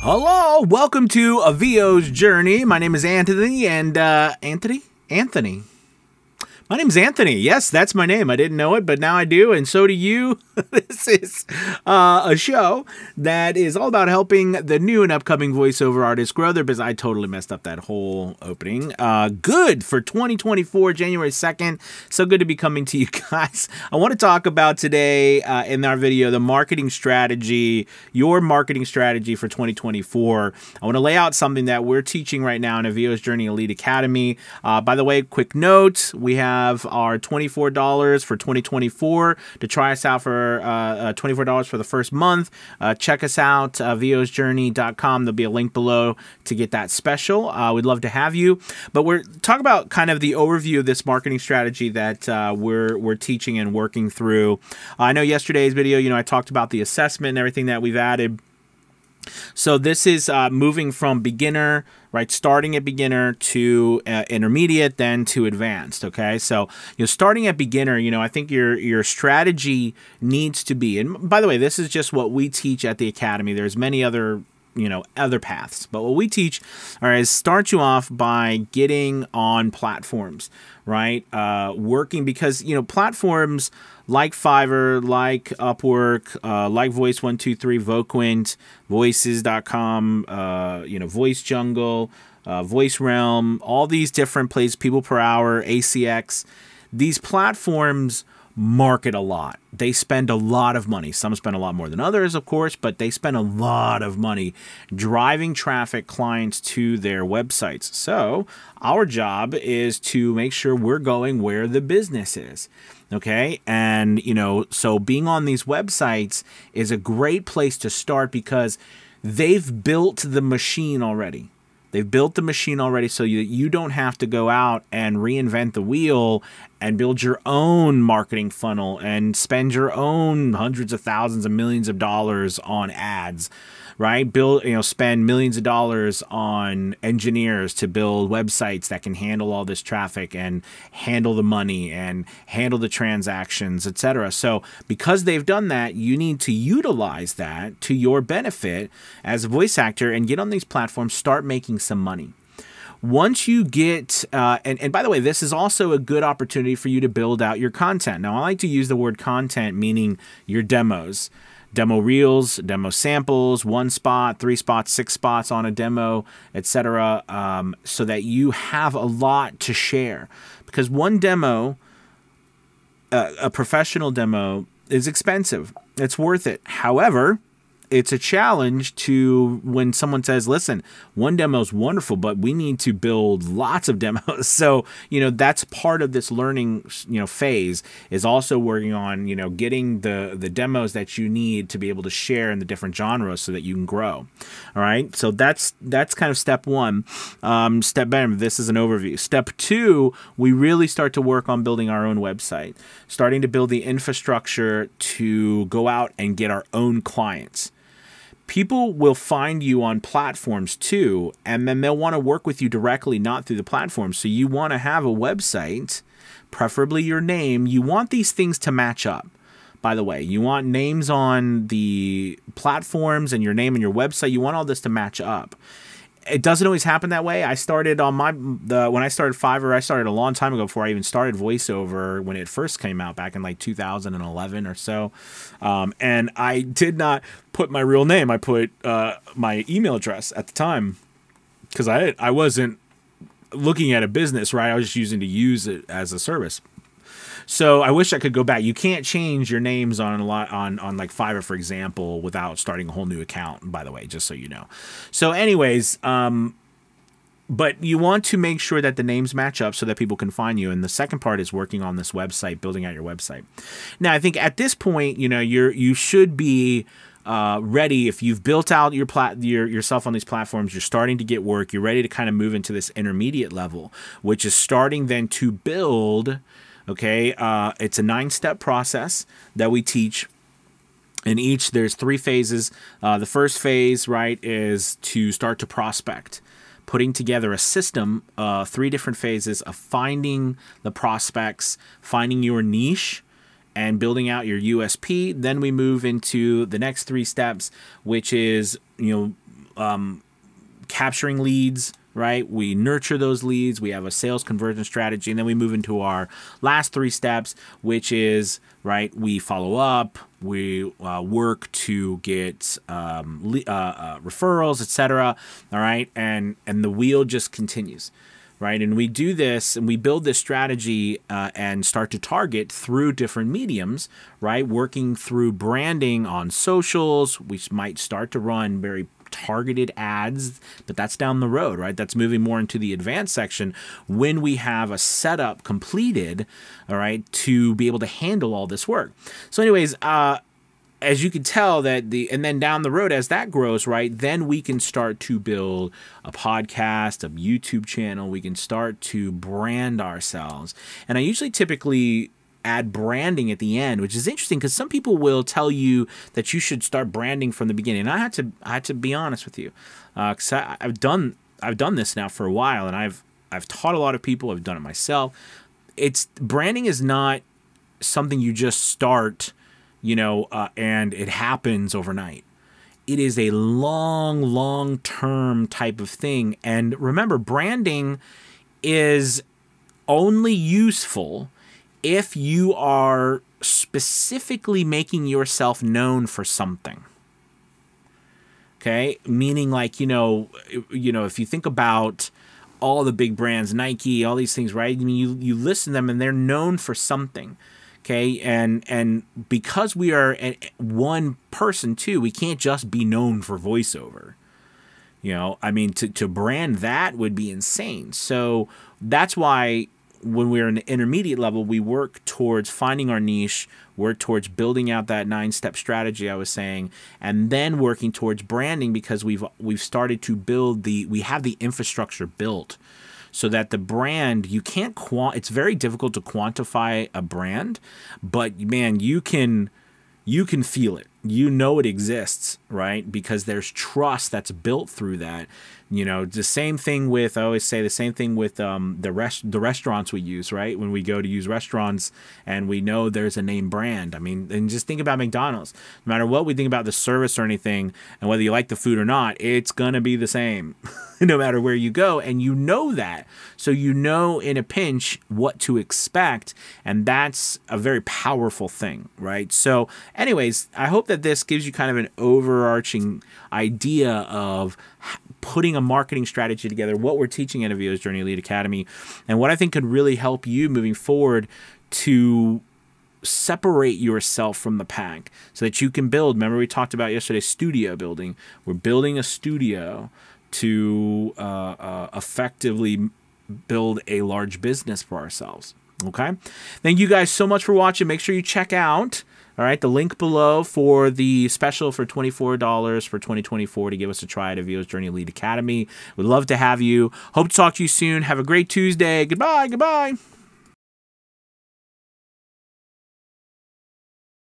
Hello, welcome to A VO's Journey. My name is Anthony, and Anthony. My name's Anthony. Yes, that's my name. I didn't know it, but now I do, and so do you. This is a show that is all about helping the new and upcoming voiceover artists grow their business. I totally messed up that whole opening. Good for 2024, January 2nd. So good to be coming to you guys. I want to talk about today in our video, the marketing strategy, your marketing strategy for 2024. I want to lay out something that we're teaching right now in A VO's Journey Elite Academy. By the way, quick note, we have our $24 for 2024 to try us out for $24 for the first month. Check us out, VOsJourney.com. There'll be a link below to get that special. We'd love to have you. But we're talking about kind of the overview of this marketing strategy that we're teaching and working through. I know yesterday's video, I talked about the assessment and everything that we've added. So this is moving from beginner, right, starting at beginner to intermediate, then to advanced, okay? So, starting at beginner, I think your strategy needs to be, and by the way, this is just what we teach at the Academy. There's many other other paths. But what we teach, is start you off by getting on platforms, right? Working because, platforms like Fiverr, like Upwork, like Voice123, Voquent, Voices.com, Voice Jungle, Voice Realm, all these different places, People Per Hour, ACX, these platforms market a lot. They spend a lot of money. Some spend a lot more than others, of course, but they spend a lot of money driving traffic clients to their websites. So our job is to make sure we're going where the business is. Okay. And, so being on these websites is a great place to start because they've built the machine already. They've built the machine already so you don't have to go out and reinvent the wheel and build your own marketing funnel and spend your own hundreds of thousands and millions of dollars on ads, right? Spend millions of dollars on engineers to build websites that can handle all this traffic and handle the money and handle the transactions, etc. So because they've done that, you need to utilize that to your benefit as a voice actor and get on these platforms, start making some money. Once you get, and by the way, this is also a good opportunity for you to build out your content. Now, I like to use the word content, meaning your demos. Demo reels, demo samples, 1 spot, 3 spots, 6 spots on a demo, etc., so that you have a lot to share. Because one demo, a professional demo, is expensive. It's worth it. However, it's a challenge to when someone says, listen, one demo is wonderful, but we need to build lots of demos. So, that's part of this learning, phase is also working on, getting the demos that you need to be able to share in the different genres so that you can grow. All right. So that's kind of step one. This is an overview. Step two, we really start to work on building our own website, starting to build the infrastructure to go out and get our own clients. People will find you on platforms too, and then they'll want to work with you directly, not through the platform. So you want to have a website, preferably your name. You want these things to match up. By the way, you want names on the platforms and your name and your website. You want all this to match up. It doesn't always happen that way. I started on when I started Fiverr, I started a long time ago before I even started VoiceOver when it first came out back in like 2011 or so. And I did not put my real name. I put my email address at the time because I wasn't looking at a business, right? I was just using to use it as a service. So I wish I could go back. You can't change your names on like Fiverr, for example, without starting a whole new account, by the way, just so you know. So anyways, but you want to make sure that the names match up so that people can find you. And the second part is working on this website, building out your website. Now, I think at this point, you should be ready. If you've built out yourself on these platforms, you're starting to get work, you're ready to kind of move into this intermediate level, which is starting then to build. Okay, it's a 9-step process that we teach. In each, there's 3 phases. The first phase, right, is to start to prospect, putting together a system, 3 different phases of finding the prospects, finding your niche, and building out your USP. Then we move into the next 3 steps, which is, capturing leads, right? We nurture those leads. We have a sales conversion strategy, and then we move into our last 3 steps, which is, right, we follow up, we work to get referrals, etc. All right, and the wheel just continues. Right, and we do this and we build this strategy and start to target through different mediums, right? Working through branding on socials. We might start to run very targeted ads, but that's down the road, right? That's moving more into the advanced section when we have a setup completed, all right, to be able to handle all this work. So anyways, as you can tell and then down the road as that grows, right, then we can start to build a podcast, a YouTube channel. We can start to brand ourselves. And I usually typically add branding at the end, which is interesting because some people will tell you that you should start branding from the beginning. And I had to be honest with you, because I've done this now for a while, and I've taught a lot of people. I've done it myself. Branding is not something you just start, and it happens overnight. It is a long-term type of thing. And remember, branding is only useful if you are specifically making yourself known for something. Okay? Meaning, like, if you think about all the big brands, Nike, all these things, right? I mean, you listen to them and they're known for something. Okay, and because we are one person too, we can't just be known for voiceover. I mean, to brand that would be insane. So that's why when we're in the intermediate level, we work towards finding our niche, work towards building out that 9-step strategy I was saying, and then working towards branding because we've started to build we have the infrastructure built. So that the brand, it's very difficult to quantify a brand, but man, you can feel it. It exists, right? Because there's trust that's built through that. The same thing with, I always say the same thing with the restaurants we use, right? When we go to use restaurants and we know there's a name brand. I mean, and just think about McDonald's. No matter what we think about the service or anything, and whether you like the food or not, it's going to be the same no matter where you go. And that. So in a pinch what to expect. And that's a very powerful thing, right? So anyways, I hope that this gives you kind of an overarching idea of putting a marketing strategy together, what we're teaching at VO's Journey Elite Academy, and what I think could really help you moving forward to separate yourself from the pack so that you can build. Remember we talked about yesterday studio building. We're building a studio to effectively build a large business for ourselves. Okay? Thank you guys so much for watching. Make sure you check out the link below for the special for $24 for 2024 to give us a try at VO's Journey Elite Academy. We'd love to have you. Hope to talk to you soon. Have a great Tuesday. Goodbye.